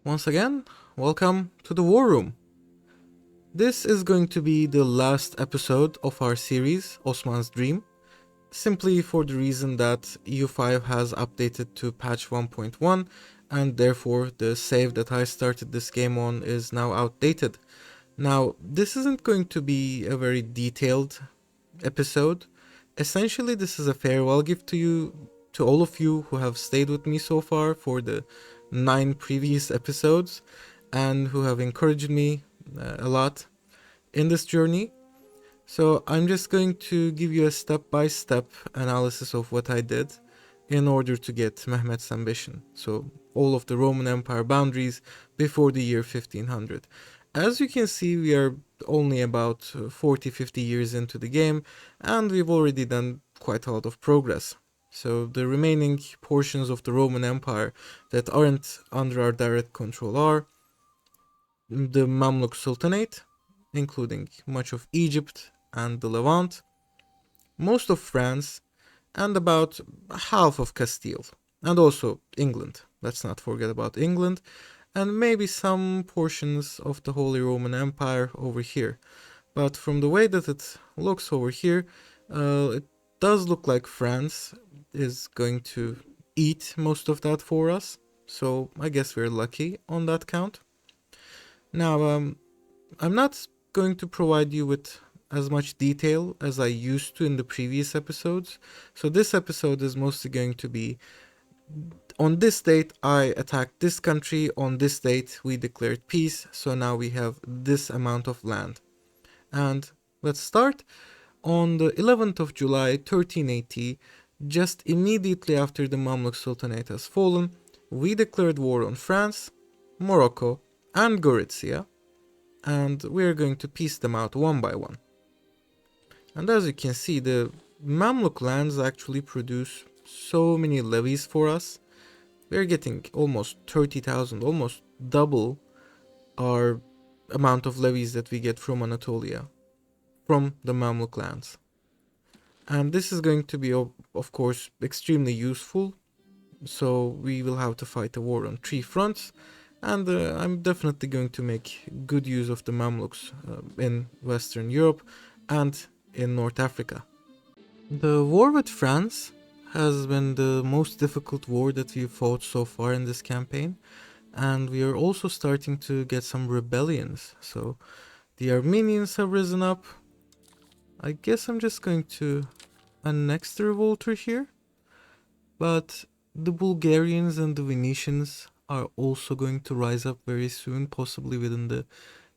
Once again, welcome to the War Room. This is going to be the last episode of our series, Osman's Dream, simply for the reason that EU5 has updated to patch 1.1 and therefore the save that I started this game on is now outdated. Now, this isn't going to be a very detailed episode. Essentially, this is a farewell gift to you, to all of you who have stayed with me so far for the 9 previous episodes and who have encouraged me a lot in this journey. So I'm just going to give you a step-by-step analysis of what I did in order to get Mehmed's ambition. So all of the Roman Empire boundaries before the year 1500. As you can see, we are only about 40-50 years into the game, and we've already done quite a lot of progress. So the remaining portions of the Roman Empire that aren't under our direct control are the Mamluk Sultanate, including much of Egypt and the Levant, most of France, and about half of Castile, and also England. Let's not forget about England, and maybe some portions of the Holy Roman Empire over here. But from the way that it looks over here, it does look like France is going to eat most of that for us. So I guess we're lucky on that count. Now, I'm not going to provide you with as much detail as I used to in the previous episodes. So this episode is mostly going to be on this date I attacked this country, on this date we declared peace, so now we have this amount of land. And let's start on the 11th of July 1380, just immediately after the Mamluk Sultanate has fallen, we declared war on France, Morocco, and Gorizia, and we're going to piece them out one by one. And as you can see, the Mamluk lands actually produce so many levies for us. We're getting almost 30,000, almost double our amount of levies that we get from Anatolia, from the Mamluk lands. And this is going to be, of course, extremely useful. So we will have to fight a war on 3 fronts. And I'm definitely going to make good use of the Mamluks in Western Europe and in North Africa. The war with France has been the most difficult war that we've fought so far in this campaign, and we are also starting to get some rebellions. So the Armenians have risen up. I guess I'm just going to annex the revolter here, but the Bulgarians and the Venetians are also going to rise up very soon, possibly within the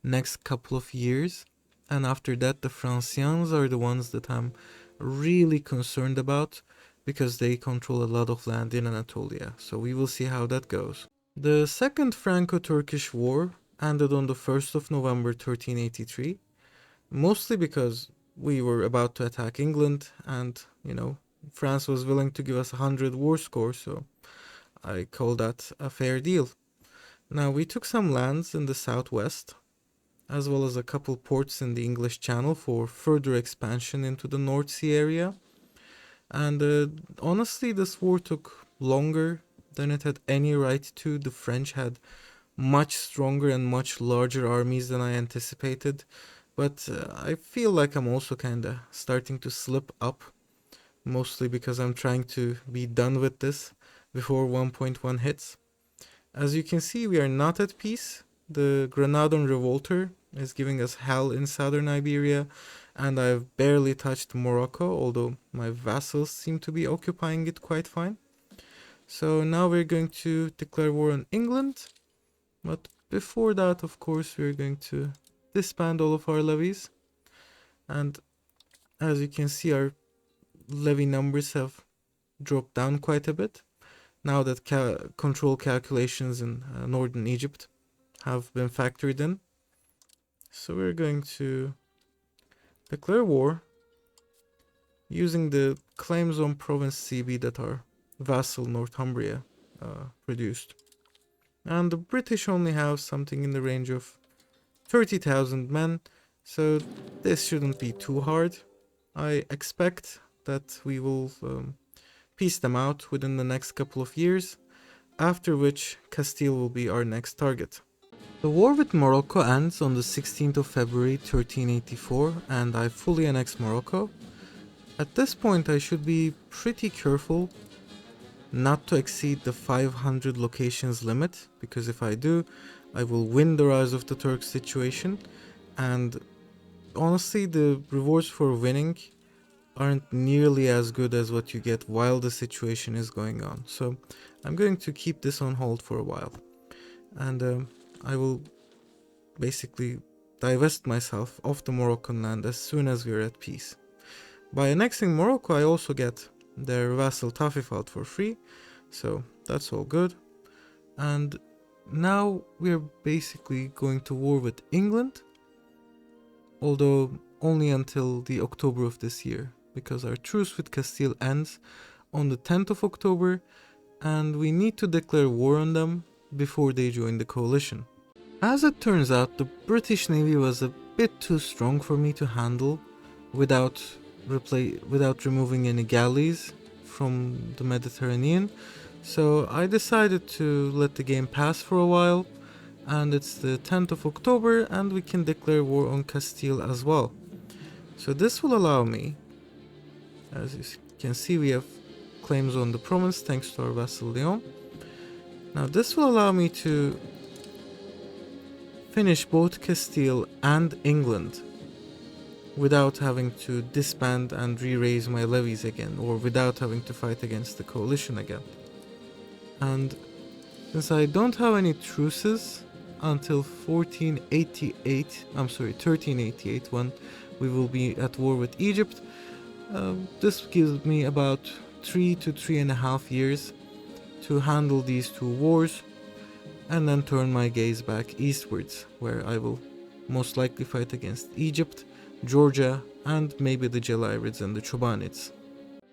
next couple of years. And after that, the Francians are the ones that I'm really concerned about because they control a lot of land in Anatolia. So we will see how that goes. The Second Franco-Turkish War ended on the 1st of November 1383, mostly because we were about to attack England and, France was willing to give us 100 war score, so I call that a fair deal. Now, we took some lands in the southwest, as well as a couple ports in the English Channel for further expansion into the North Sea area. And honestly, this war took longer than it had any right to. The French had much stronger and much larger armies than I anticipated. But I feel like I'm also kinda starting to slip up, mostly because I'm trying to be done with this before 1.1 hits. As you can see, we are not at peace. The Granadan revolter is giving us hell in southern Iberia, and I've barely touched Morocco, although my vassals seem to be occupying it quite fine. So now we're going to declare war on England, but before that, of course, we're going to disband all of our levies. And as you can see, our levy numbers have dropped down quite a bit now that control calculations in northern Egypt have been factored in. So we're going to declare war using the claims on province CB that our vassal Northumbria produced. And the British only have something in the range of 30,000 men, so this shouldn't be too hard. I expect that we will piece them out within the next couple of years, after which Castile will be our next target. The war with Morocco ends on the 16th of February 1384 and I fully annex Morocco. At this point I should be pretty careful not to exceed the 500 locations limit, because if I do, I will win the Rise of the Turks situation, and honestly the rewards for winning aren't nearly as good as what you get while the situation is going on. So I'm going to keep this on hold for a while, and I will basically divest myself of the Moroccan land as soon as we're at peace. By annexing Morocco I also get their vassal Tafifalt for free, so that's all good. And now we're basically going to war with England, although only until the October of this year, because our truce with Castile ends on the 10th of October and we need to declare war on them before they join the coalition. As it turns out, the British Navy was a bit too strong for me to handle without removing any galleys from the Mediterranean, so I decided to let the game pass for a while, and it's the 10th of October and we can declare war on Castile as well. So this will allow me, as you can see, we have claims on the province thanks to our vassal Leon. Now this will allow me to finish both Castile and England without having to disband and re-raise my levies again, or without having to fight against the coalition again. And since I don't have any truces until 1388, when we will be at war with Egypt, this gives me about 3 to 3.5 years to handle these two wars, and then turn my gaze back eastwards, where I will most likely fight against Egypt, Georgia, and maybe the Jalirids and the Chobanids.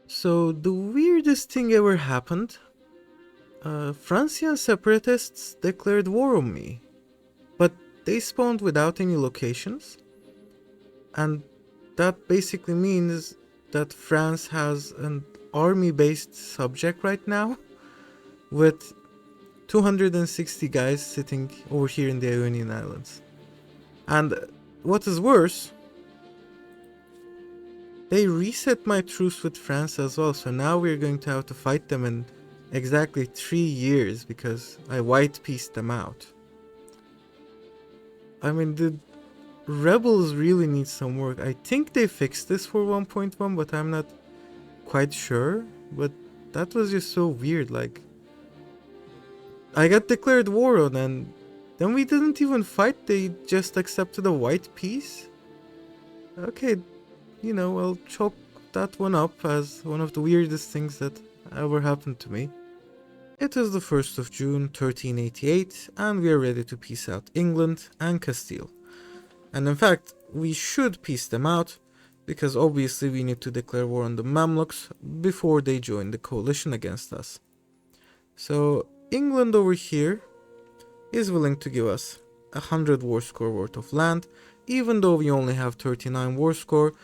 So the weirdest thing ever happened. Francian separatists declared war on me, but they spawned without any locations, and that basically means that France has an army-based subject right now, with 260 guys sitting over here in the Ionian Islands. And what is worse, they reset my truce with France as well, so now we're going to have to fight them in exactly 3 years because I white-pieced them out. I mean, the rebels really need some work. I think they fixed this for 1.1, but I'm not quite sure. But that was just so weird, like, I got declared war on and then we didn't even fight, they just accepted a white peace? Okay, you know, I'll chalk that one up as one of the weirdest things that ever happened to me. It is the 1st of June 1388 and we are ready to peace out England and Castile. And in fact, we should peace them out, because obviously we need to declare war on the Mamluks before they join the coalition against us. So England over here is willing to give us 100 war score worth of land, even though we only have 39 war score,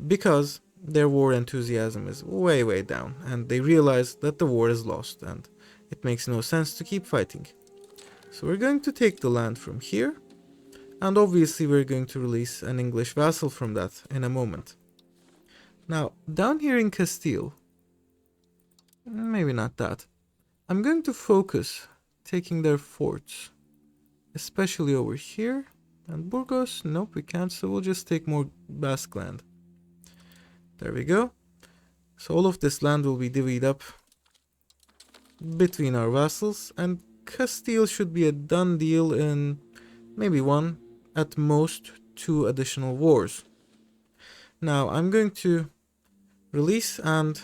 because their war enthusiasm is way down and they realize that the war is lost and it makes no sense to keep fighting. So we're going to take the land from here, and obviously we're going to release an English vassal from that in a moment. Now, down here in Castile, maybe not that, I'm going to focus taking their forts, especially over here. And Burgos, nope, we can't, so we'll just take more Basque land. There we go. So all of this land will be divvied up between our vassals, and Castile should be a done deal in maybe 1, at most 2 additional wars. Now I'm going to release and,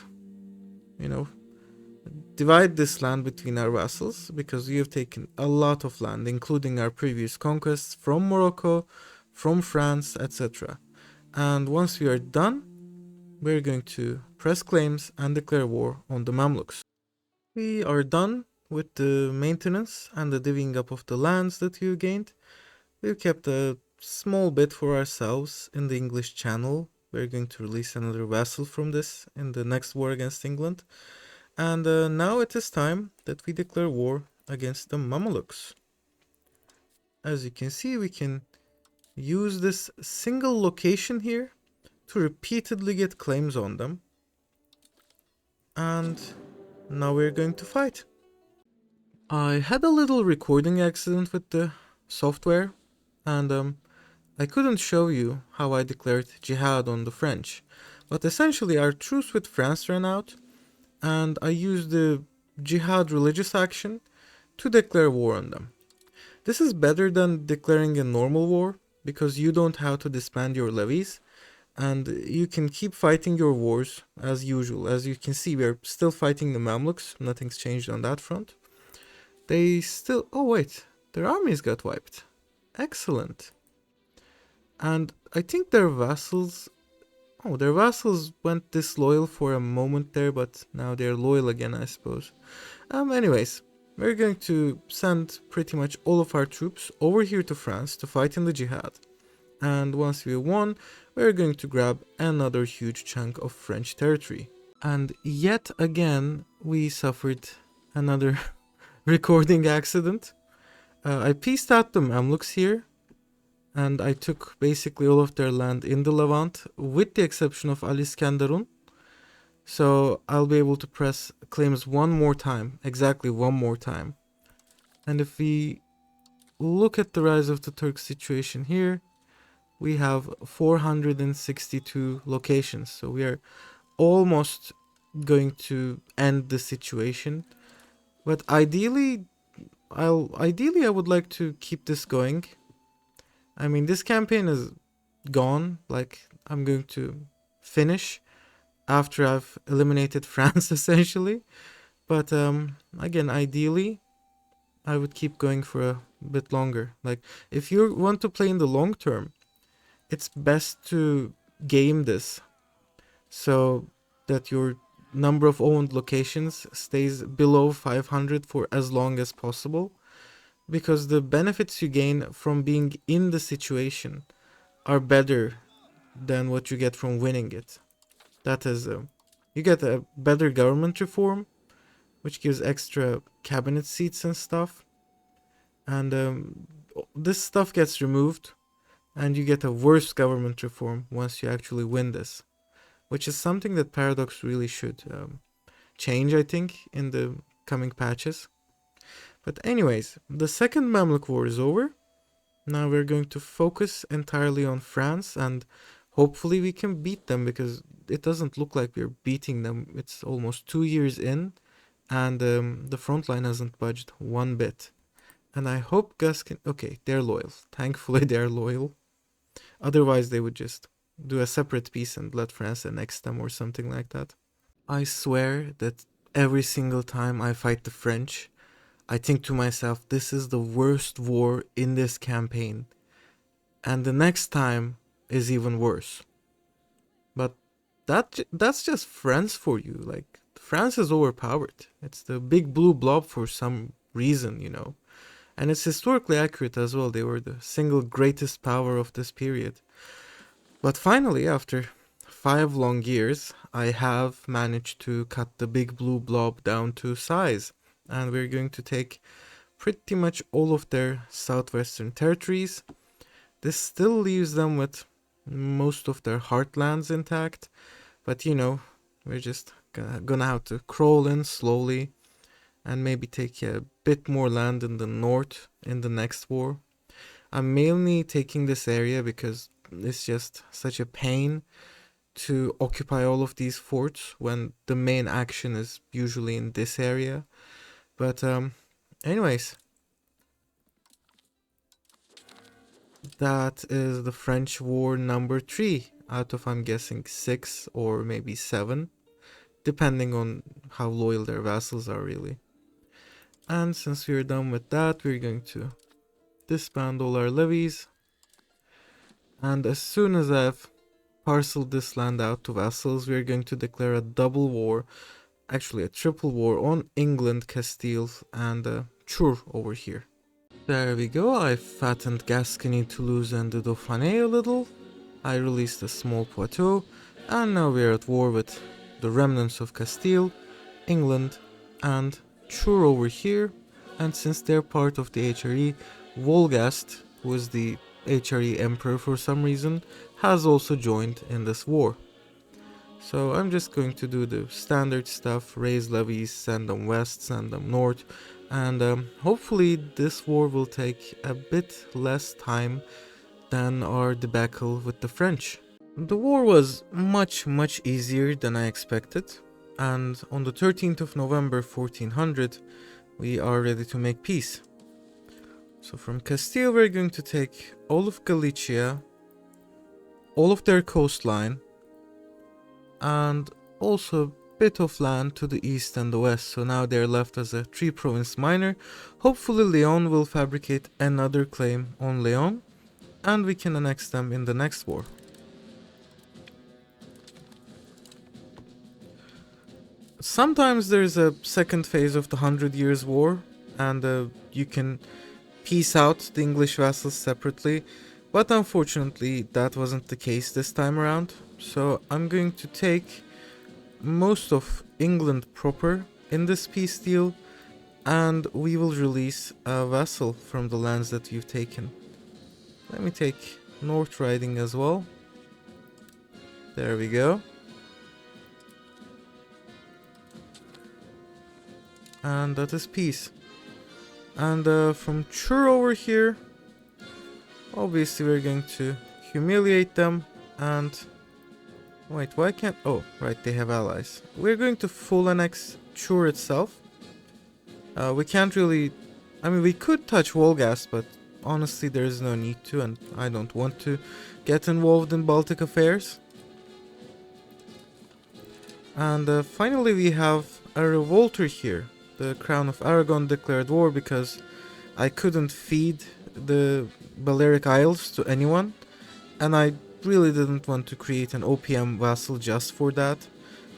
divide this land between our vassals, because we have taken a lot of land, including our previous conquests from Morocco, from France, etc. And once we are done, we're going to press claims and declare war on the Mamluks. We are done with the maintenance and the divvying up of the lands that we've gained. We've kept a small bit for ourselves in the English Channel. We're going to release another vassal from this in the next war against England. And now it is time that we declare war against the Mamluks. As you can see, we can use this single location here to repeatedly get claims on them. And now we're going to fight. I had a little recording accident with the software, and I couldn't show you how I declared Jihad on the French. But essentially our truce with France ran out, and I used the Jihad religious action to declare war on them. This is better than declaring a normal war, because you don't have to disband your levies, and you can keep fighting your wars as usual. As you can see, we're still fighting the Mamluks, nothing's changed on that front. They still... oh wait, their armies got wiped. Excellent. And I think their vassals... oh, their vassals went disloyal for a moment there, but now they're loyal again, I suppose. Anyways, we're going to send pretty much all of our troops over here to France to fight in the Jihad. And once we won, we're going to grab another huge chunk of French territory. And yet again, we suffered another recording accident. I pieced out the Mamluks here, and I took basically all of their land in the Levant, with the exception of Al-Iskenderun. So I'll be able to press claims one more time, exactly one more time. And if we look at the rise of the Turk situation here, we have 462 locations. So we are almost going to end the situation. But ideally I would like to keep this going. I mean, this campaign is gone. Like, I'm going to finish after I've eliminated France, essentially. But again, ideally, I would keep going for a bit longer. Like, if you want to play in the long term, it's best to game this so that your number of owned locations stays below 500 for as long as possible, because the benefits you gain from being in the situation are better than what you get from winning it. That is, you get a better government reform, which gives extra cabinet seats and stuff, and this stuff gets removed, and you get a worse government reform once you actually win this, which is something that Paradox really should change, I think, in the coming patches. But anyways, the second Mamluk war is over. Now we're going to focus entirely on France, and hopefully we can beat them, because it doesn't look like we're beating them. It's almost 2 years in, and the front line hasn't budged one bit. And I hope Gus can... okay, they're loyal. Thankfully they're loyal. Otherwise they would just do a separate piece and let France annex them or something like that. I swear that every single time I fight the French, I think to myself, this is the worst war in this campaign. And the next time is even worse. But that's just France for you. Like, France is overpowered. It's the big blue blob for some reason, you know. And it's historically accurate as well. They were the single greatest power of this period. But finally, after 5 long years, I have managed to cut the big blue blob down to size. And we're going to take pretty much all of their southwestern territories. This still leaves them with most of their heartlands intact. But you know, we're just gonna have to crawl in slowly and maybe take a bit more land in the north in the next war. I'm mainly taking this area because it's just such a pain to occupy all of these forts when the main action is usually in this area. But anyways, that is the French war number 3 out of, I'm guessing, 6 or maybe 7, depending on how loyal their vassals are, really. And since we're done with that, we're going to disband all our levies. And as soon as I've parceled this land out to vassals, we're going to declare a double war, actually a triple war, on England, Castile, and Chur over here. There we go. I fattened Gascony, Toulouse, and the Dauphiné a little. I released a small Poitou, and now we're at war with the remnants of Castile, England, and Chur over here. And since they're part of the HRE, Wolgast, who is the HRE emperor for some reason, has also joined in this war. So I'm just going to do the standard stuff, raise levies, send them west, send them north, and hopefully this war will take a bit less time than our debacle with the French. The war was much easier than I expected, and on the 13th of November 1400 we are ready to make peace. So from Castile we're going to take all of Galicia, all of their coastline, and also a bit of land to the east and the west, so now they're left as a 3-province minor. Hopefully Leon will fabricate another claim on Leon, and we can annex them in the next war. Sometimes there's a second phase of the 100 Years' War, and you can piece out the English vassals separately, but unfortunately that wasn't the case this time around. So I'm going to take most of England proper in this peace deal, and we will release a vassal from the lands that we've taken. Let me take North Riding as well. There we go. And that is peace. And from Chur over here, obviously we're going to humiliate them and... Wait, why can't... Oh, right, they have allies. We're going to full annex Chur itself. We can't really... I mean, we could touch Wolgast, but honestly there's no need to, and I don't want to get involved in Baltic affairs. And finally we have a revolter here. The Crown of Aragon declared war because I couldn't feed the Balearic Isles to anyone, and I really didn't want to create an OPM vassal just for that,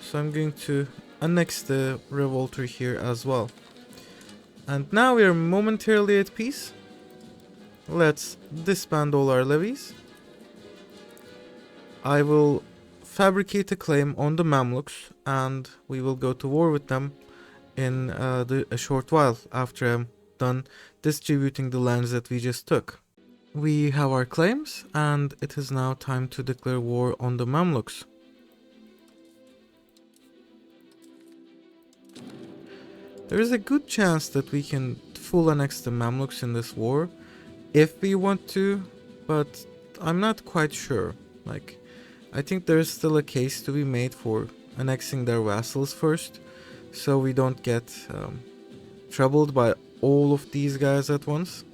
so I'm going to annex the revolter here as well. And now we are momentarily at peace. Let's disband all our levies. I will fabricate a claim on the Mamluks, and we will go to war with them in a short while after I'm done distributing the lands that we just took. We have our claims, and it is now time to declare war on the Mamluks. There is a good chance that we can full annex the Mamluks in this war, if we want to, but I'm not quite sure. Like, I think there's still a case to be made for annexing their vassals first, so we don't get troubled by all of these guys at once.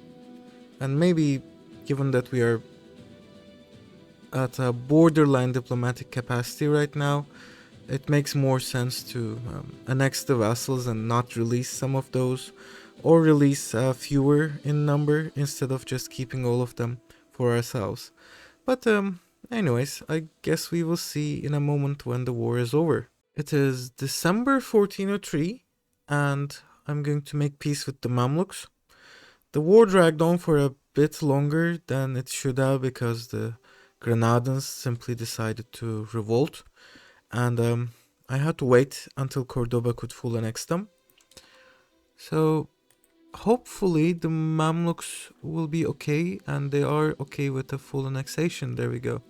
And maybe, given that we are at a borderline diplomatic capacity right now, it makes more sense to annex the vassals and not release some of those, or release fewer in number instead of just keeping all of them for ourselves. But anyways, I guess we will see in a moment when the war is over. It is December 1403, and I'm going to make peace with the Mamluks. The war dragged on for a bit longer than it should have because the Granadans simply decided to revolt, and I had to wait until Cordoba could full annex them. So hopefully the Mamluks will be okay, and they are okay with the full annexation. There we go.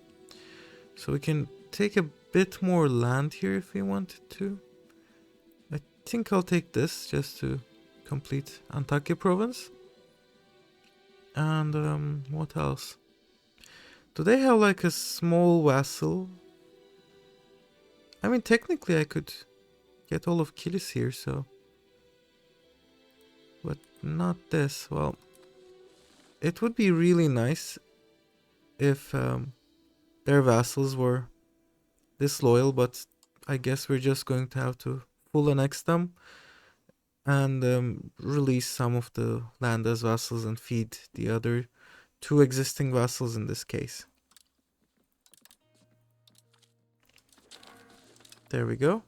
So we can take a bit more land here if we wanted to. I think I'll take this just to complete Antakya province. And what else? Do they have like a small vassal? I mean, technically I could get all of Kilis here, so... But not this. Well, it would be really nice if their vassals were disloyal, but I guess we're just going to have to full annex them and release some of the land as vassals and feed the other two existing vassals in this case. There we go.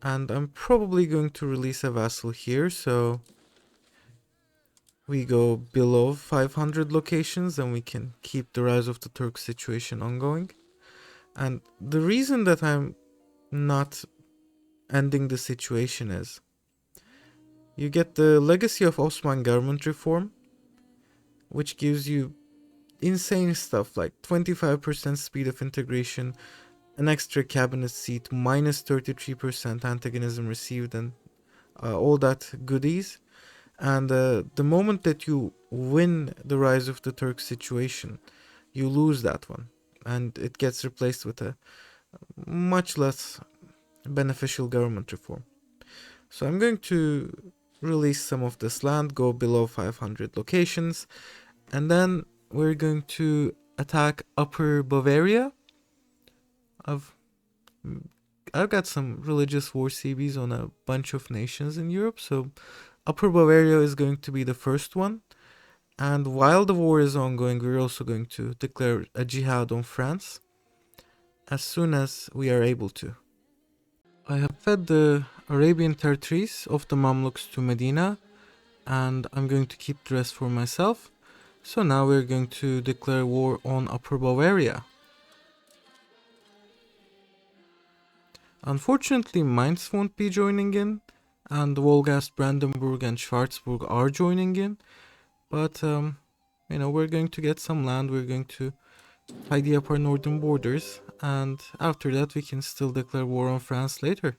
And I'm probably going to release a vassal here, so we go below 500 locations and we can keep the Rise of the Turks situation ongoing. And the reason that I'm not ending the situation is. You get the legacy of Osman government reform, which gives you insane stuff like 25% speed of integration, an extra cabinet seat, minus 33% antagonism received, and all that goodies. And the moment that you win the rise of the Turk situation, you lose that one, and it gets replaced with a much less beneficial government reform. So I'm going to release some of this land, go below 500 locations, and then we're going to attack Upper Bavaria. I've got some religious war CBs on a bunch of nations in Europe, so Upper Bavaria is going to be the first one. And while the war is ongoing, we're also going to declare a jihad on France as soon as we are able to. I have fed the Arabian territories of the Mamluks to Medina, and I'm going to keep the rest for myself. So now we're going to declare war on Upper Bavaria. Unfortunately, Mainz won't be joining in, and Wolgast, Brandenburg, and Schwarzburg are joining in. But, we're going to get some land, we're going to tidy up our northern borders, and after that we can still declare war on France later.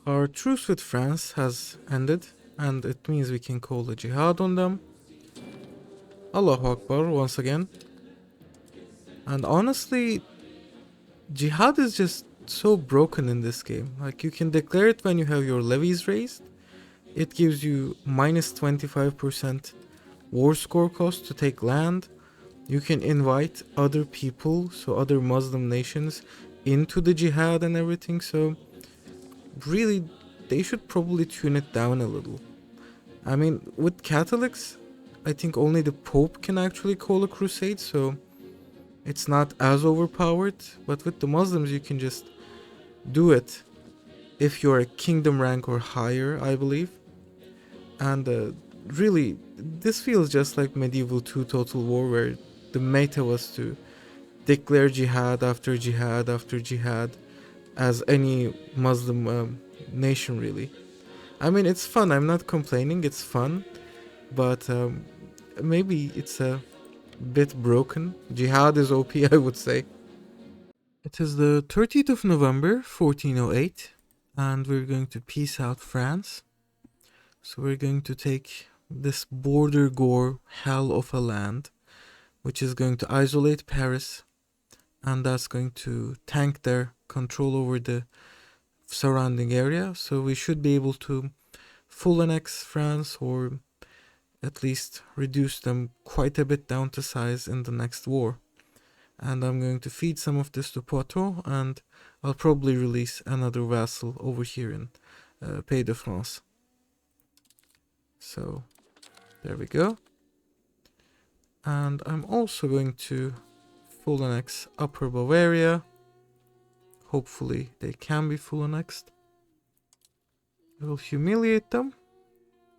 Our truce with France has ended, and it means we can call a jihad on them. Allahu Akbar once again. And honestly, jihad is just so broken in this game. Like, you can declare it when you have your levies raised. It gives you minus 25% war score cost to take land. You can invite other people, so other Muslim nations, into the jihad and everything. So really, they should probably tune it down a little. I mean, with Catholics, I think only the Pope can actually call a crusade, so it's not as overpowered. But with the Muslims, you can just do it if you're a kingdom rank or higher, I believe. And really, this feels just like Medieval 2 Total War, where the meta was to declare jihad after jihad after jihad, as any Muslim nation, really. I mean, it's fun, I'm not complaining, it's fun, but maybe it's a bit broken. Jihad is OP, I would say. It is the 30th of November, 1408, and we're going to peace out France. So we're going to take this border gore hell of a land, which is going to isolate Paris, and that's going to tank their control over the surrounding area. So we should be able to full annex France, or at least reduce them quite a bit down to size in the next war. And I'm going to feed some of this to Poitou, and I'll probably release another vassal over here in Pays de France. So there we go. And I'm also going to full annex Upper Bavaria. Hopefully they can be full annexed. I will humiliate them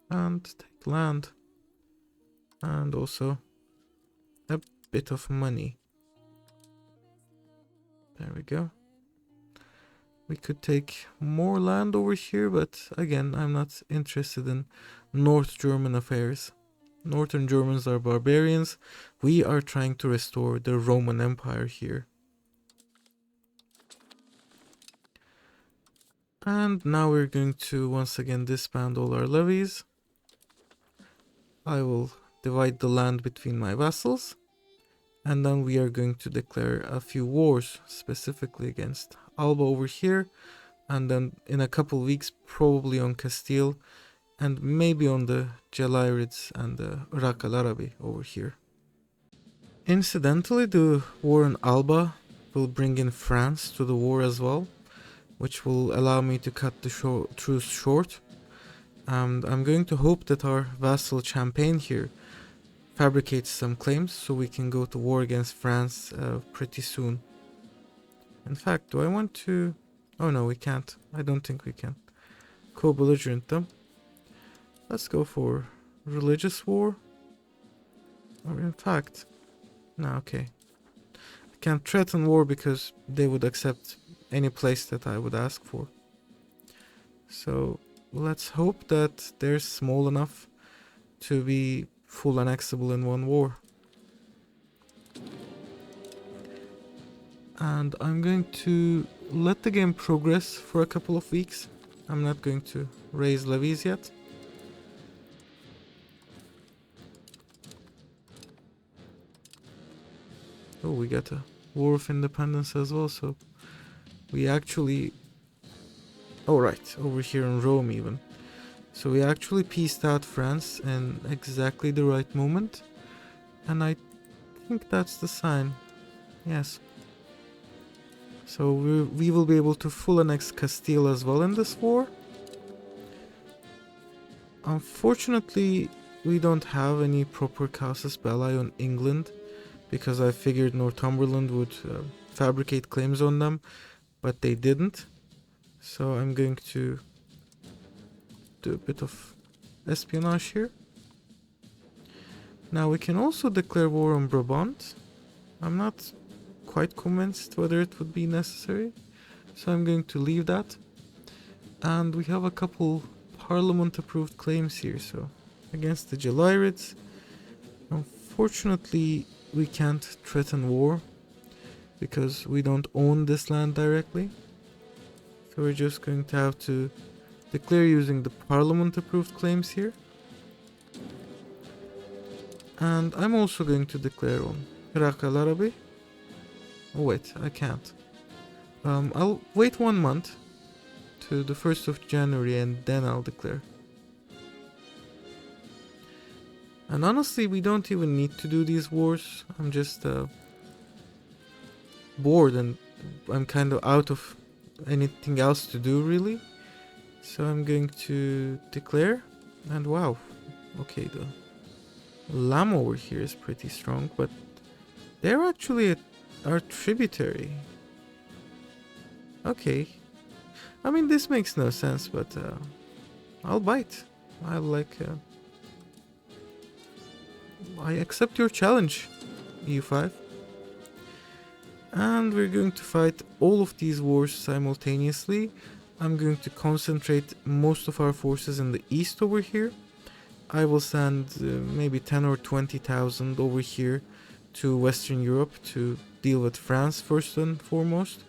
and take land, and also a bit of money. There we go. We could take more land over here, but again, I'm not interested in North German affairs. Northern Germans are barbarians. We are trying to restore the Roman Empire here. And now we're going to once again disband all our levies. I will divide the land between my vassals. And then we are going to declare a few wars, specifically against Alba over here. And then in a couple weeks, probably on Castile. And maybe on the Jalirids and the Iraq al-Arabi over here. Incidentally, the war on Alba will bring in France to the war as well, which will allow me to cut the truce short. And I'm going to hope that our vassal Champagne here fabricates some claims so we can go to war against France pretty soon. In fact, do I want to... Oh no, we can't. I don't think we can co-belligerent them. Let's go for religious war. Or in fact... No, okay. I can't threaten war because they would accept any place that I would ask for. So let's hope that they're small enough to be full annexable in one war. And I'm going to let the game progress for a couple of weeks. I'm not going to raise levies yet. Oh, we got a War of Independence as well, so we actually... Oh right, over here in Rome even. So we actually pieced out France in exactly the right moment. And I think that's the sign. Yes. So we will be able to full annex Castile as well in this war. Unfortunately, we don't have any proper casus belli on England, because I figured Northumberland would fabricate claims on them, but they didn't. So I'm going to do a bit of espionage here. Now we can also declare war on Brabant. I'm not quite convinced whether it would be necessary, so I'm going to leave that. And we have a couple parliament approved claims here, so against the Gelirids. Unfortunately, we can't threaten war because we don't own this land directly, so we're just going to have to declare using the parliament approved claims here. And I'm also going to declare on Iraq al-Arabi. Oh wait, I can't. I'll wait 1 month to the 1st of January and then I'll declare. And honestly, we don't even need to do these wars. I'm just bored and I'm kind of out of anything else to do really. So I'm going to declare, and wow, okay, the lamb over here is pretty strong, but they're actually our tributary. Okay, I mean this makes no sense, but I'll bite. I accept your challenge, EU5. And we're going to fight all of these wars simultaneously. I'm going to concentrate most of our forces in the east over here. I will send maybe 10 or 20,000 over here to Western Europe to deal with France first and foremost,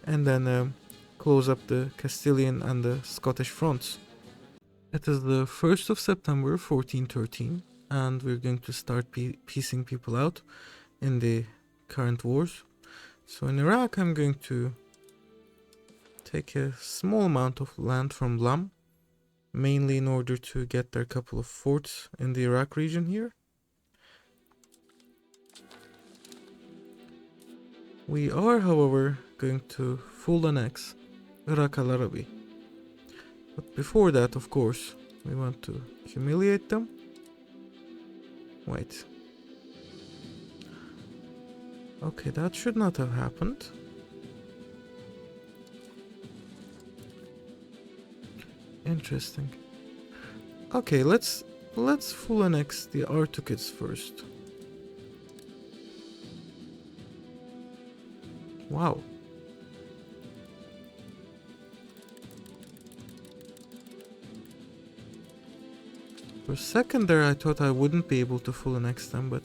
and then close up the Castilian and the Scottish fronts. It is the 1st of September 1413, and we're going to start piecing people out in the current wars. So in Iraq, I'm going to take a small amount of land from Lam, mainly in order to get their couple of forts in the Iraq region here. We are, however, going to full annex Iraq al-Arabi. But before that, of course, we want to humiliate them. Wait. Okay, that should not have happened. Interesting. Okay, let's full annex the Artukids first. Wow. For a second there I thought I wouldn't be able to full annex them, but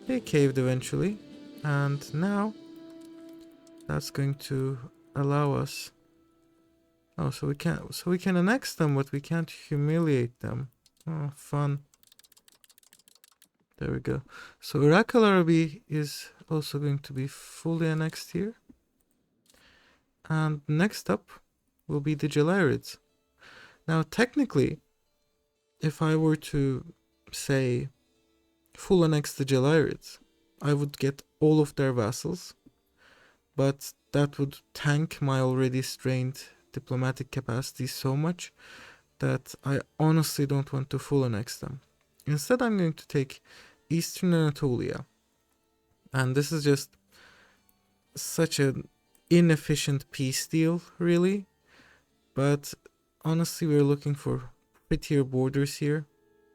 they caved eventually. And now that's going to allow us... Oh, so we can annex them, but we can't humiliate them. Oh, fun. There we go. So Iraq al-Arabi is also going to be fully annexed here. And next up will be the Gelirids. Now, technically, if I were to say full annex the Gelirids, I would get all of their vassals, but that would tank my already strained diplomatic capacity so much that I honestly don't want to full annex them. Instead, I'm going to take Eastern Anatolia, and this is just such an inefficient peace deal, really, but honestly, we're looking for prettier borders here.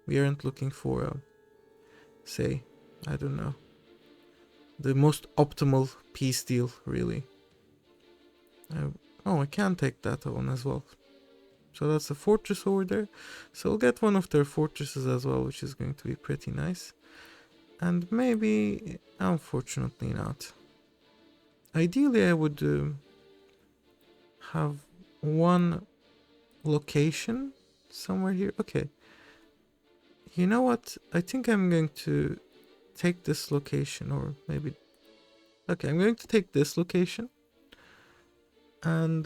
We aren't looking for, say, I don't know, the most optimal peace deal, really. Oh, I can take that one as well. So that's a fortress over there. So we'll get one of their fortresses as well, which is going to be pretty nice. And maybe, unfortunately not. Ideally, I would have one location somewhere here. Okay. You know what? I think I'm going to take this location, or maybe... Okay, I'm going to take this location. And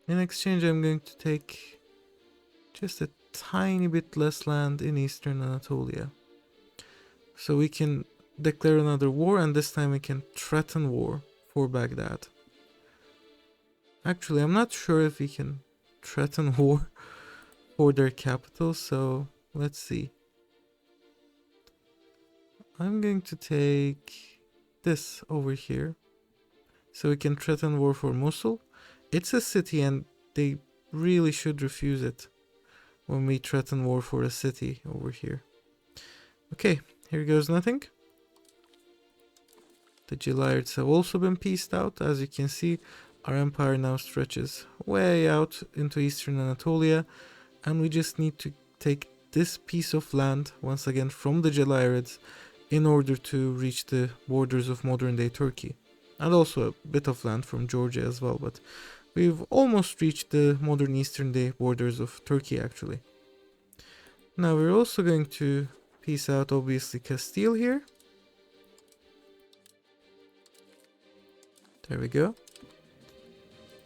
in exchange, I'm going to take just a tiny bit less land in eastern Anatolia. So we can declare another war, and this time we can threaten war for Baghdad. Actually, I'm not sure if we can threaten war for their capital, so let's see. I'm going to take this over here, so we can threaten war for Mosul. It's a city, and they really should refuse it when we threaten war for a city over here. Okay, here goes nothing. The Gileads have also been pieced out. As you can see, our empire now stretches way out into eastern Anatolia, and we just need to take this piece of land once again from the Gileads in order to reach the borders of modern-day Turkey, and also a bit of land from Georgia as well, but we've almost reached the modern eastern-day borders of Turkey actually. Now we're also going to piece out obviously Castile here. There we go.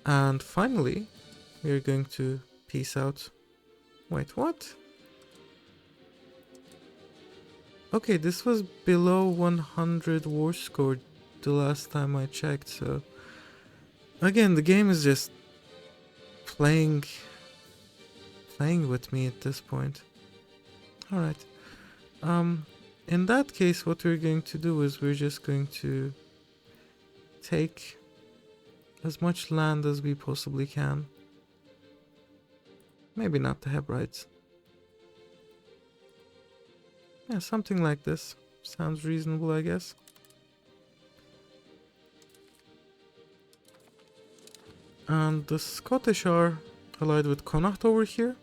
And finally, we're going to piece out... Wait, what? Okay, this was below 100 war score the last time I checked, so... Again, the game is just playing with me at this point. Alright. In that case, what we're going to do is we're just going to take as much land as we possibly can. Maybe not the Hebrides. Yeah, something like this. Sounds reasonable, I guess. And the Scottish are allied with Connacht over here.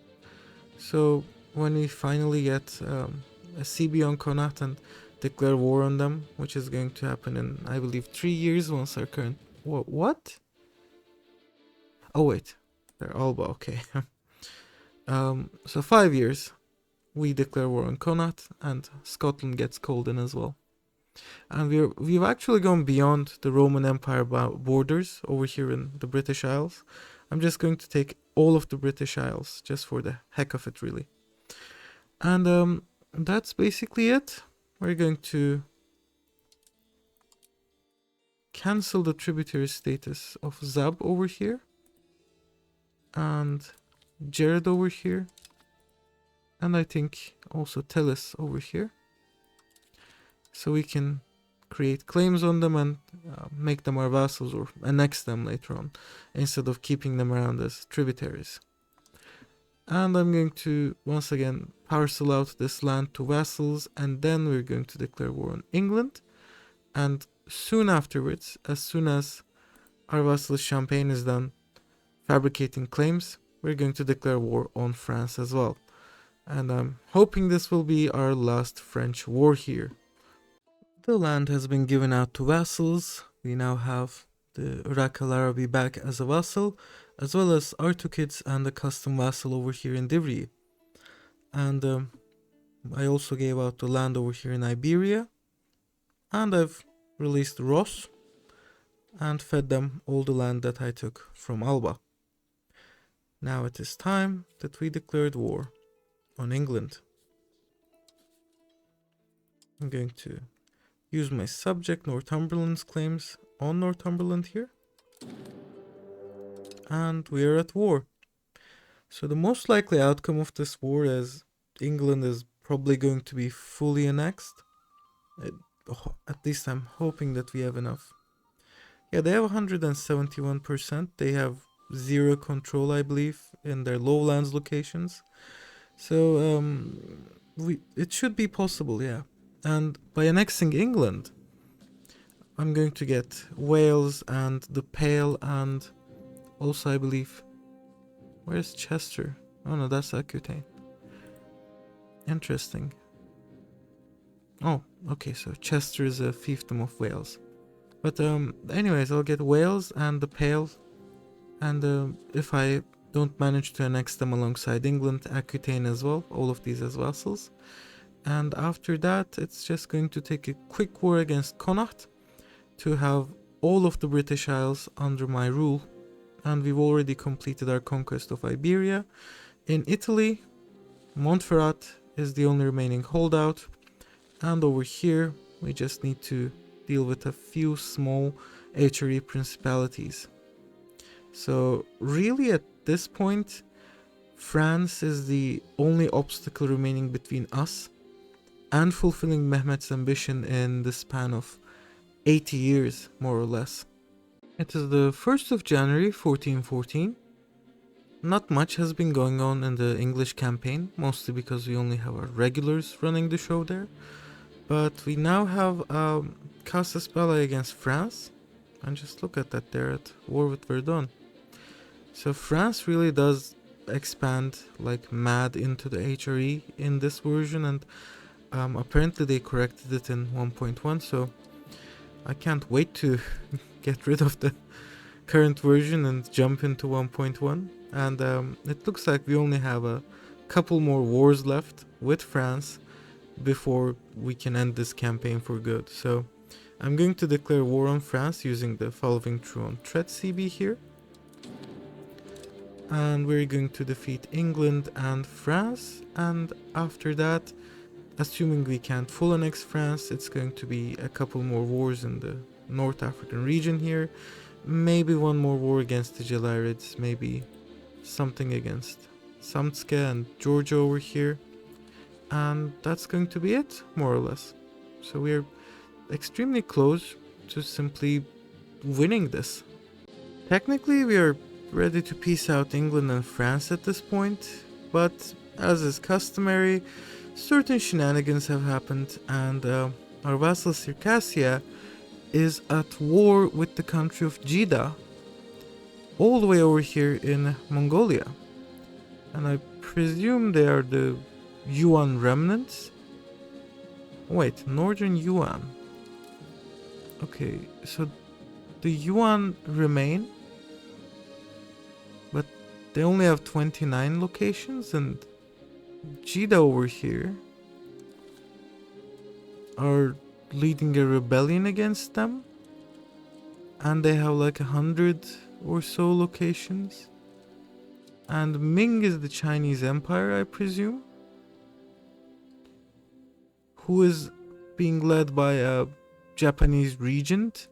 So when we finally get a CB on Connacht and declare war on them, which is going to happen in, I believe, 3 years once our current... What? Oh wait, they're Alba, okay. So 5 years, we declare war on Connacht, and Scotland gets called in as well. And we've actually gone beyond the Roman Empire borders over here in the British Isles. I'm just going to take all of the British Isles, just for the heck of it, really. And that's basically it. We're going to cancel the tributary status of Zab over here, and Jared over here, and I think also Tellus over here. So we can create claims on them and make them our vassals, or annex them later on, instead of keeping them around as tributaries. And I'm going to once again parcel out this land to vassals, and then we're going to declare war on England. And soon afterwards, as soon as our vassal Champagne is done fabricating claims, we're going to declare war on France as well. And I'm hoping this will be our last French war here. The land has been given out to vassals. We now have the Iraq Al-Arabi back as a vassal, as well as our two kids and a custom vassal over here in Divri. And I also gave out the land over here in Iberia, and I've released Ross and fed them all the land that I took from Alba. Now it is time that we declared war on England. I'm going to use my subject Northumberland's claims on Northumberland here. And we are at war. So the most likely outcome of this war is England is probably going to be fully annexed. At least I'm hoping that we have enough. Yeah, they have 171%. They have 0 control, I believe, in their lowlands locations. So it should be possible, yeah. And by annexing England, I'm going to get Wales and the Pale, and also I believe Where's Chester? Oh no, that's Aquitaine. Interesting. Oh, okay, so Chester is a fiefdom of Wales. But anyways, I'll get Wales and the Pale, and if I don't manage to annex them alongside England, Aquitaine as well, all of these as vassals. And after that, it's just going to take a quick war against Connacht to have all of the British Isles under my rule. And we've already completed our conquest of Iberia. In Italy, Montferrat is the only remaining holdout. And over here, we just need to deal with a few small HRE principalities. So really at this point, France is the only obstacle remaining between us and fulfilling Mehmed's ambition in the span of 80 years, more or less. It is the 1st of January 1414. Not much has been going on in the English campaign, mostly because we only have our regulars running the show there. But we now have Casus Belli against France, and just look at that, they're at war with Verdun. So France really does expand like mad into the HRE in this version, and apparently they corrected it in 1.1, so I can't wait to get rid of the current version and jump into 1.1. And it looks like we only have a couple more wars left with France before we can end this campaign for good. So I'm going to declare war on France using the following true on threat CB here. And we're going to defeat England and France, and after that, assuming we can't full annex France, it's going to be a couple more wars in the North African region here, maybe one more war against the Gelarids, maybe something against Samtske and Georgia over here, and that's going to be it, more or less. So we're extremely close to simply winning this. Technically we are ready to peace out England and France at this point, but as is customary, certain shenanigans have happened, and our vassal Circassia is at war with the country of Jihad, all the way over here in Mongolia. And I presume they are the Yuan remnants. Wait, Northern Yuan. Okay, so the Yuan remain, but they only have 29 locations, and Jihad over here are leading a rebellion against them, and they have like 100 or so locations. And Ming is the Chinese Empire, I presume, who is being led by a Japanese regent.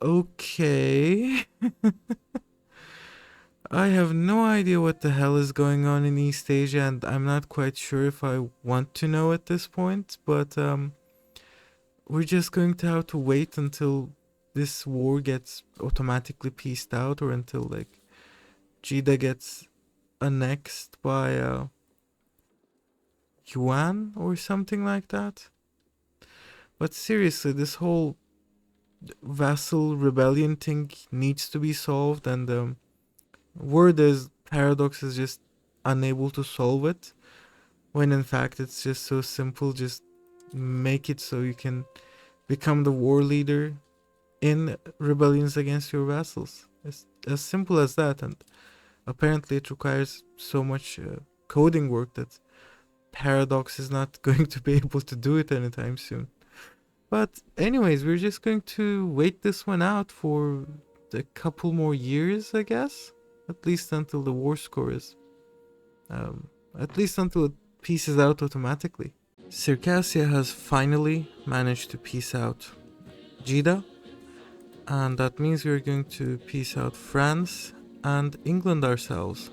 Okay. I have no idea what the hell is going on in East Asia, and I'm not quite sure if I want to know at this point, but we're just going to have to wait until this war gets automatically pieced out, or until like Jihad gets annexed by Yuan or something like that. But seriously, this whole vassal rebellion thing needs to be solved, and word is Paradox is just unable to solve it, when in fact it's just so simple. Just make it so you can become the war leader in rebellions against your vassals. It's as simple as that, and apparently it requires so much coding work that Paradox is not going to be able to do it anytime soon. But anyways, we're just going to wait this one out for a couple more years, I guess. At least until the war score is... at least until it pieces out automatically. Circassia has finally managed to piece out Jihad, and that means we're going to piece out France and England ourselves.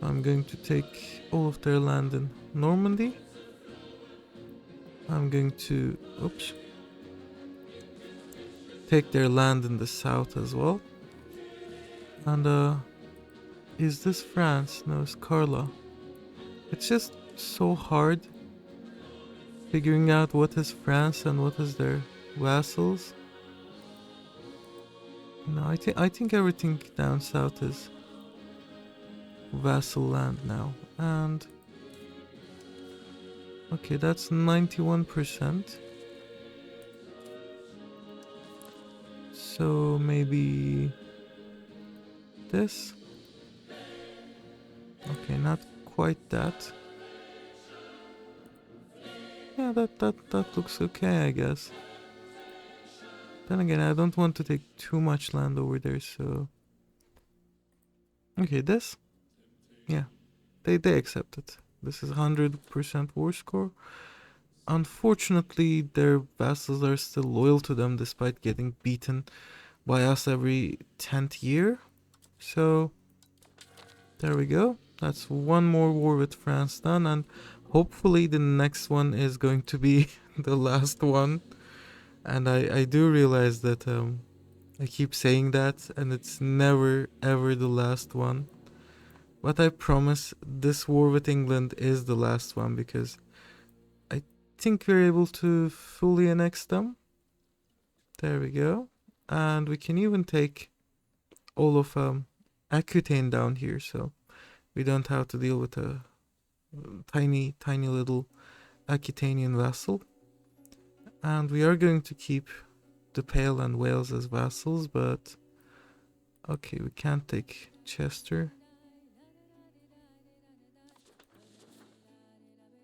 So I'm going to take all of their land in Normandy. I'm going to, take their land in the south as well. And is this France? No, it's Carla. It's just so hard figuring out what is France and what is their vassals. No, I think everything down south is vassal land now. And okay, that's 91%. So maybe this. Okay, not quite that. Yeah, that looks okay, I guess. Then again, I don't want to take too much land over there, so okay, this. Yeah, they accept it. This is 100% war score. Unfortunately, their vassals are still loyal to them despite getting beaten by us every 10th year. So there we go. That's one more war with France done, and hopefully the next one is going to be the last one. And I do realize that I keep saying that, and it's never ever the last one. But I promise this war with England is the last one, because I think we're able to fully annex them. There we go. And we can even take all of Aquitaine down here, so we don't have to deal with a tiny little Aquitanian vassal. And we are going to keep the Pale and Wales as vassals, but okay, we can't take Chester.